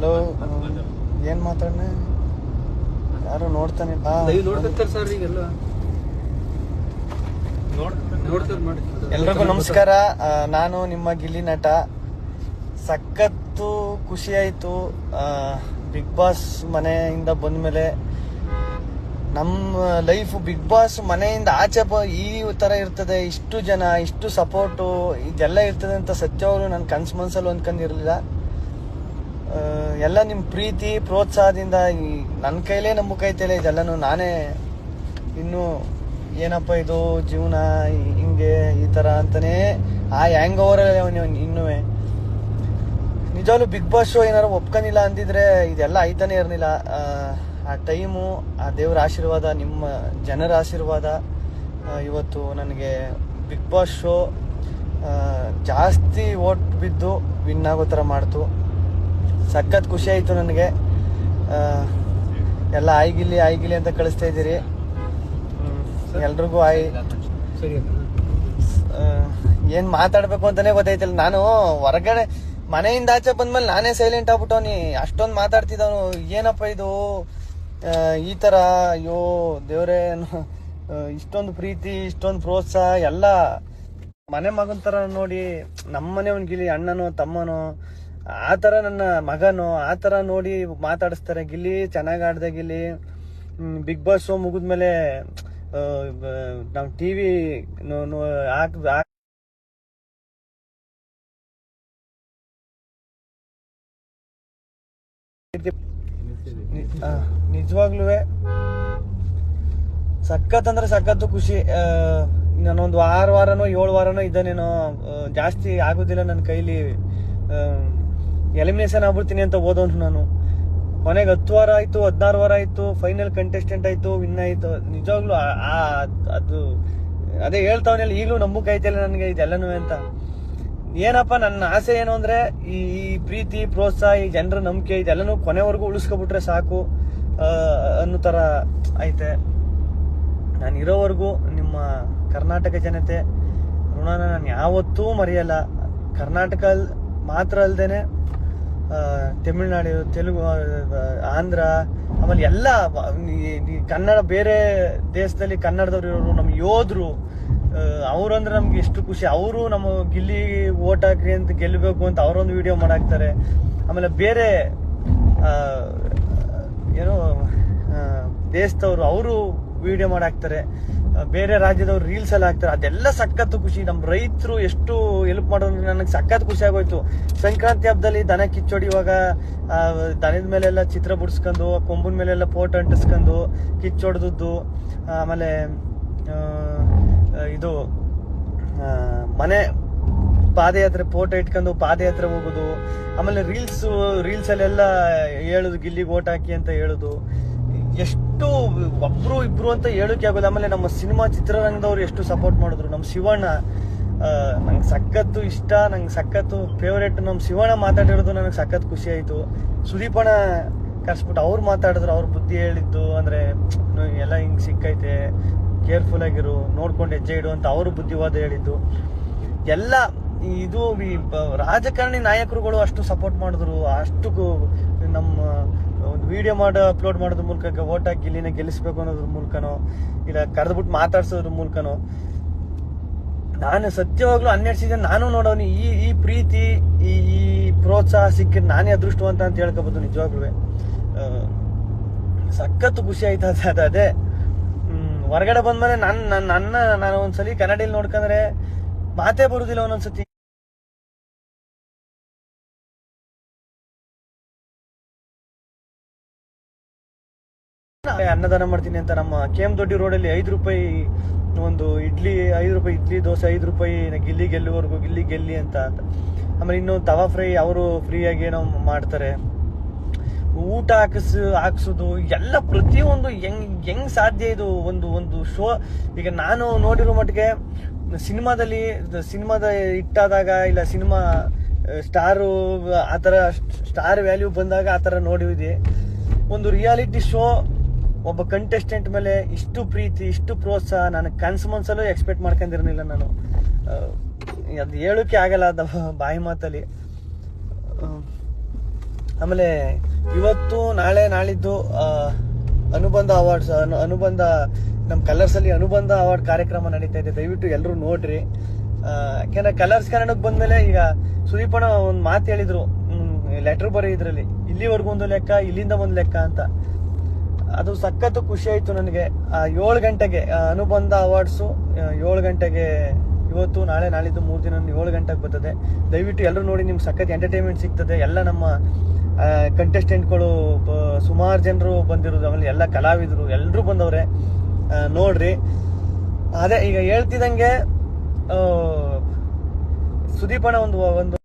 Hello, ಏನ್ ಮಾತಾಡ್ನೆ? ಯಾರು ನೋಡ್ತಾನೆ? ಎಲ್ರಿಗೂ ನಮಸ್ಕಾರ. ನಾನು ನಿಮ್ಮ ಗಿಲ್ಲಿ ನಟ. ಸಖತ್ತು ಖುಷಿ ಆಯ್ತು ಬಿಗ್ ಬಾಸ್ ಮನೆಯಿಂದ ಬಂದ್ಮೇಲೆ. ನಮ್ಮ ಲೈಫ್ ಬಿಗ್ ಬಾಸ್ ಮನೆಯಿಂದ ಆಚೆ ಈ ತರ ಇರ್ತದೆ, ಇಷ್ಟು ಜನ, ಇಷ್ಟು ಸಪೋರ್ಟು, ಇದೆಲ್ಲ ಇರ್ತದೆ ಅಂತ ಸತ್ಯವರು ನನ್ನ ಕನ್ಸು ಮನ್ಸಲ್ಲಿ ಅಂದ್ಕೊಂಡಿರ್ಲಿಲ್ಲ. ಎಲ್ಲ ನಿಮ್ಮ ಪ್ರೀತಿ ಪ್ರೋತ್ಸಾಹದಿಂದ ನನ್ನ ಕೈಲೇ ನಂಬಕೈತಲ್ಲ ಇದೆಲ್ಲನೂ. ನಾನೇ ಇನ್ನು ಏನಪ್ಪ ಇದು ಜೀವನ ಹಿಂಗೆ ಈ ಥರ ಅಂತಾನೆ ಆ ಹ್ಯಾಂಗ್ ಓವರ್ ಇನ್ನೂ ನಿಜವಾಗ್ಲೂ ಬಿಗ್ ಬಾಸ್ ಶೋ ಏನಾರು ಒಪ್ಕೊಂಡಿಲ್ಲ ಅಂದಿದ್ರೆ ಇದೆಲ್ಲ ಆಯ್ತಾನೆ ಇರಲಿಲ್ಲ. ಆ ಟೈಮು, ಆ ದೇವ್ರ ಆಶೀರ್ವಾದ, ನಿಮ್ಮ ಜನರ ಆಶೀರ್ವಾದ ಇವತ್ತು ನನಗೆ ಬಿಗ್ ಬಾಸ್ ಶೋ ಜಾಸ್ತಿ ಓಟ್ ಬಿದ್ದು ವಿನ್ ಆಗೋ ಥರ ಮಾಡ್ತು. ಸಖತ್ ಖುಷಿ ಆಯಿತು ನನಗೆ. ಎಲ್ಲ ಆಯ್ಗಿಲಿ ಅಂತ ಕಳಿಸ್ತಾ ಇದ್ದೀರಿ. ಎಲ್ರಿಗೂ ಏನು ಮಾತಾಡಬೇಕು ಅಂತಲೇ ಗೊತ್ತಾಯ್ತಿಲ್ಲ. ನಾನು ಹೊರಗಡೆ ಮನೆಯಿಂದ ಆಚೆ ಬಂದ್ಮೇಲೆ ನಾನೇ ಸೈಲೆಂಟ್ ಆಗ್ಬಿಟ್ಟವನಿ. ಅಷ್ಟೊಂದು ಮಾತಾಡ್ತಿದ್ದವನು. ಏನಪ್ಪ ಇದು ಈ ಥರ? ಅಯ್ಯೋ ದೇವ್ರೇ, ಇಷ್ಟೊಂದು ಪ್ರೀತಿ, ಇಷ್ಟೊಂದು ಪ್ರೋತ್ಸಾಹ ಎಲ್ಲ ಮನೆ ಮಗನ ಥರ ನೋಡಿ. ನಮ್ಮನೆ ಒಂದು ಗಿಲ್ಲಿ, ಅಣ್ಣನೋ ತಮ್ಮನೋ ಆ ಥರ, ನನ್ನ ಮಗನೋ ಆ ಥರ ನೋಡಿ ಮಾತಾಡಿಸ್ತಾರೆ. ಗಿಲ್ಲಿ ಚೆನ್ನಾಗಿ ಆಡ್ದೆ ಗಿಲ್ಲಿ. ಬಿಗ್ ಬಾಸ್ ಶೋ ಮುಗಿದ್ಮೇಲೆ ನಾವು ಟಿವಿ ನಿಜವಾಗ್ಲೂ ಸಖತ್ ಅಂದ್ರೆ ಸಖತ್ತು ಖುಷಿ. ನಾನೊಂದು 6 ವಾರನೋ 7 ವಾರನೋ ಇದ್ದಾನೇನೋ, ಜಾಸ್ತಿ ಆಗೋದಿಲ್ಲ ನನ್ನ ಕೈಲಿ. ಎಲಿಮಿನೇಷನ್ ಆಗ್ಬಿಡ್ತೀನಿ ಅಂತ ಓದೋನು ನಾನು. ಕೊನೆಗೆ 10 ವಾರ ಆಯ್ತು, 16 ವಾರ ಆಯ್ತು, ಫೈನಲ್ ಕಂಟೆಸ್ಟೆಂಟ್ ಆಯ್ತು, ವಿನ್ ಆಯ್ತು. ನಿಜವಾಗ್ಲೂ ಅದು ಅದೇ ಹೇಳ್ತಾವನೆಲ್ಲ, ಈಗಲೂ ನಂಬಕ್ಕೆ ಐತಿಲ್ಲ ನನಗೆ ಇದೆಲ್ಲನೂ ಅಂತ. ಏನಪ್ಪ ನನ್ನ ಆಸೆ ಏನು ಅಂದ್ರೆ ಈ ಪ್ರೀತಿ ಪ್ರೋತ್ಸಾಹ, ಈ ಜನರ ನಂಬಿಕೆ ಇದೆಲ್ಲನೂ ಕೊನೆವರೆಗೂ ಉಳಿಸ್ಕೊಬಿಟ್ರೆ ಸಾಕು ಅನ್ನೋ ಥರ ಐತೆ. ನಾನು ಇರೋವರೆಗೂ ನಿಮ್ಮ ಕರ್ನಾಟಕ ಜನತೆ ಋಣನ ನಾನು ಯಾವತ್ತೂ ಮರೆಯಲ್ಲ. ಕರ್ನಾಟಕ ಮಾತ್ರ ಅಲ್ದೇನೆ ತಮಿಳ್ನಾಡು, ತೆಲುಗು, ಆಂಧ್ರ, ಆಮೇಲೆ ಎಲ್ಲ ಕನ್ನಡ, ಬೇರೆ ದೇಶದಲ್ಲಿ ಕನ್ನಡದವ್ರು ಇರೋರು, ನಮ್ಮ ಯೋಧರು, ಅವರು ಅಂದ್ರೆ ನಮ್ಗೆ ಎಷ್ಟು ಖುಷಿ. ಅವರು ನಮ್ಮ ಗಿಲ್ಲಿ ಓಟ್ ಹಾಕ್ರಿ ಅಂತ ಗೆಲ್ಲಬೇಕು ಅಂತ ಅವರೊಂದು ವಿಡಿಯೋ ಮಾಡಾಕ್ತಾರೆ. ಆಮೇಲೆ ಬೇರೆ ಏನೋ ದೇಶದವರು ಅವರು ವಿಡಿಯೋ ಮಾಡಾಕ್ತಾರೆ. ಬೇರೆ ರಾಜ್ಯದವ್ರು ರೀಲ್ಸ್ ಎಲ್ಲ ಹಾಕ್ತಾರೆ. ಅದೆಲ್ಲ ಸಖತ್ತು ಖುಷಿ. ನಮ್ಮ ರೈತರು ಎಷ್ಟು ಹೆಲ್ಪ್ ಮಾಡೋದು ನನಗೆ ಸಖತ್ ಖುಷಿ ಆಗೋಯ್ತು. ಸಂಕ್ರಾಂತಿ ಹಬ್ಬದಲ್ಲಿ ದನ ಕಿಚ್ಚೊಡಿಯುವಾಗ ದನದ ಮೇಲೆಲ್ಲ ಚಿತ್ರ ಬಿಡಿಸ್ಕೊಂಡು, ಕೊಂಬಿನ ಮೇಲೆಲ್ಲ ಫೋಟೋ ಅಂಟಿಸ್ಕೊಂಡು ಕಿಚ್ಚೊಡ್ದದ್ದು. ಆಮೇಲೆ ಇದು ಮನೆ ಪಾದಯಾತ್ರೆ ಫೋಟೋ ಇಟ್ಕೊಂಡು ಪಾದಯಾತ್ರೆ ಹೋಗೋದು. ಆಮೇಲೆ ರೀಲ್ಸಲ್ಲೆಲ್ಲ ಹೇಳುದು ಗಿಲ್ಲಿಗೆ ಓಟ್ ಹಾಕಿ ಅಂತ ಹೇಳುದು. ಎಷ್ಟು ಒಬ್ರು ಇಬ್ರು ಅಂತ ಹೇಳೋಕೆ ಆಗೋದು. ಆಮೇಲೆ ನಮ್ಮ ಸಿನಿಮಾ ಚಿತ್ರರಂಗದವ್ರು ಎಷ್ಟು ಸಪೋರ್ಟ್ ಮಾಡಿದ್ರು. ನಮ್ಮ ಶಿವಣ್ಣ ನಂಗೆ ಸಖತ್ತು ಇಷ್ಟ, ನಂಗೆ ಸಖತ್ತು ಫೇವ್ರೇಟ್. ನಮ್ಮ ಶಿವಣ್ಣ ಮಾತಾಡಿರೋದು ನನಗೆ ಸಖತ್ ಖುಷಿ ಆಯಿತು. ಸುದೀಪಣ್ಣ ಕರ್ಸ್ಬಿಟ್ಟು ಅವ್ರು ಮಾತಾಡಿದ್ರು, ಅವ್ರ ಬುದ್ಧಿ ಹೇಳಿದ್ದು ಅಂದರೆ ಎಲ್ಲ ಹಿಂಗೆ ಸಿಕ್ಕೈತೆ, ಕೇರ್ಫುಲ್ ಆಗಿರು, ನೋಡ್ಕೊಂಡು ಹೆಜ್ಜೆ ಇಡು ಅಂತ ಅವರು ಬುದ್ಧಿವಾದ ಹೇಳಿದ್ದು ಎಲ್ಲ. ಇದು ರಾಜಕಾರಣಿ ನಾಯಕರುಗಳು ಅಷ್ಟು ಸಪೋರ್ಟ್ ಮಾಡಿದ್ರು. ಅಷ್ಟು ನಮ್ಮ ಒಂದು ವಿಡಿಯೋ ಅಪ್ಲೋಡ್ ಮಾಡೋದ್ರ ಮೂಲಕ ಓಟ್ ಹಾಕಿ ಇಲ್ಲಿನ ಗೆಲ್ಲಿಸ್ಬೇಕು ಅನ್ನೋದ್ರ ಮೂಲಕನೋ, ಇಲ್ಲ ಕರೆದ್ಬಿಟ್ಟು ಮಾತಾಡ್ಸೋದ್ರ ಮೂಲಕನೋ, ನಾನು ಸತ್ಯವಾಗ್ಲೂ 12 ಸೀಸನ್ ನಾನು ನೋಡೋನಿ. ಈ ಪ್ರೀತಿ, ಈ ಪ್ರೋತ್ಸಾಹ ಸಿಕ್ಕಿದ್ ನಾನೇ ಅದೃಷ್ಟವಂತ ಅಂತ ಹೇಳ್ಕೋಬೋದು. ನಿಜವಾಗ್ಲೂ ಸಖತ್ತು ಖುಷಿ ಆಯ್ತು. ಅದೇ ಹೊರಗಡೆ ಬಂದ್ಮೇಲೆ ನಾನು ಒಂದ್ಸಲಿ ಕನ್ನಡಿಯಲ್ಲಿ ನೋಡ್ಕೊಂಡ್ರೆ ಮಾತೇ ಬರುದಿಲ್ಲ ಒಂದೊಂದ್ಸತಿ. ಅನ್ನದಾನ ಮಾಡ್ತೀನಿ ಅಂತ ನಮ್ಮ KM ದೊಡ್ಡಿ ರೋಡಲ್ಲಿ 5 ರೂಪಾಯಿ ಒಂದು ಇಡ್ಲಿ, 5 ರೂಪಾಯಿ ಇಡ್ಲಿ, ದೋಸೆ 5 ರೂಪಾಯಿ, ಗಿಲ್ಲಿ ಗೆಲ್ಲುವರೆಗೂ ಗಿಲ್ಲಿ ಗೆಲ್ಲಿ ಅಂತ. ಆಮೇಲೆ ಇನ್ನು ತವಾ ಫ್ರೈ ಅವರು ಫ್ರೀಯಾಗಿ ಏನೋ ಮಾಡ್ತಾರೆ. ಊಟ ಹಾಕ್ಸೋದು ಎಲ್ಲ ಪ್ರತಿಯೊಂದು ಹೆಂಗ್ ಸಾಧ್ಯ ಇದು? ಒಂದು ಶೋ. ಈಗ ನಾನು ನೋಡಿರೋ ಮಟ್ಟಿಗೆ ಸಿನಿಮಾದ ಇಟ್ಟಾದಾಗ, ಇಲ್ಲ ಸಿನಿಮಾ ಆ ಥರ ಸ್ಟಾರ್ ವ್ಯಾಲ್ಯೂ ಬಂದಾಗ ಆ ಥರ ನೋಡಿದ್ವಿ. ಒಂದು ರಿಯಾಲಿಟಿ ಶೋ, ಒಬ್ಬ ಕಂಟೆಸ್ಟೆಂಟ್ ಮೇಲೆ ಇಷ್ಟು ಪ್ರೀತಿ, ಇಷ್ಟು ಪ್ರೋತ್ಸಾಹ ನಾನು ಕನ್ಸು ಮನ್ಸಲ್ಲೂ ಎಕ್ಸ್ಪೆಕ್ಟ್ ಮಾಡ್ಕೊಂಡಿರಲಿಲ್ಲ. ನಾನು ಅದು ಹೇಳೋಕೆ ಆಗಲ್ಲ, ಅದು ಬಾಯಿ ಮಾತಲ್ಲಿ. ಆಮೇಲೆ ಇವತ್ತು ನಾಳೆ ನಾಳಿದ್ದು ಅನುಬಂಧ ಅವಾರ್ಡ್ಸ್ ಅನುಬಂಧ ನಮ್ಮ ಕಲರ್ಸ್ ಅಲ್ಲಿ ಅನುಬಂಧ ಅವಾರ್ಡ್ ಕಾರ್ಯಕ್ರಮ ನಡೀತಾ ಇದೆ. ದಯವಿಟ್ಟು ಎಲ್ಲರೂ ನೋಡ್ರಿ. ಯಾಕೆಂದ್ರೆ ಕಲರ್ಸ್ ಕನ್ನಡಕ್ಕೆ ಬಂದ್ಮೇಲೆ ಈಗ ಸುದೀಪಣ್ಣ ಒಂದು ಮಾತು ಹೇಳಿದ್ರು, ಲೆಟರ್ ಬರೀ ಇದ್ರಲ್ಲಿ ಇಲ್ಲಿವರೆಗೂ ಒಂದು ಲೆಕ್ಕ, ಇಲ್ಲಿಂದ ಒಂದು ಲೆಕ್ಕ ಅಂತ. ಅದು ಸಖತ್ತು ಖುಷಿ ಆಯ್ತು ನನಗೆ. 7 ಗಂಟೆಗೆ ಅನುಬಂಧ ಅವಾರ್ಡ್ಸು 7 ಗಂಟೆಗೆ ಇವತ್ತು ನಾಳೆ ನಾಳಿದ್ದು 3 ದಿನ 7 ಗಂಟೆಗೆ ಬರ್ತದೆ. ದಯವಿಟ್ಟು ಎಲ್ಲರೂ ನೋಡಿ, ನಿಮ್ಗೆ ಸಖತ್ ಎಂಟರ್ಟೈನ್ಮೆಂಟ್ ಸಿಗ್ತದೆ. ಎಲ್ಲ ನಮ್ಮ ಕಂಟೆಸ್ಟೆಂಟ್ಗಳು ಸುಮಾರು ಜನರು ಬಂದಿರೋದು, ಆಮೇಲೆ ಎಲ್ಲ ಕಲಾವಿದರು ಎಲ್ಲರೂ ಬಂದವ್ರೆ, ನೋಡ್ರಿ. ಅದೇ ಈಗ ಹೇಳ್ತಿದ್ದಂಗೆ ಸುದೀಪಣ್ಣ ಒಂದು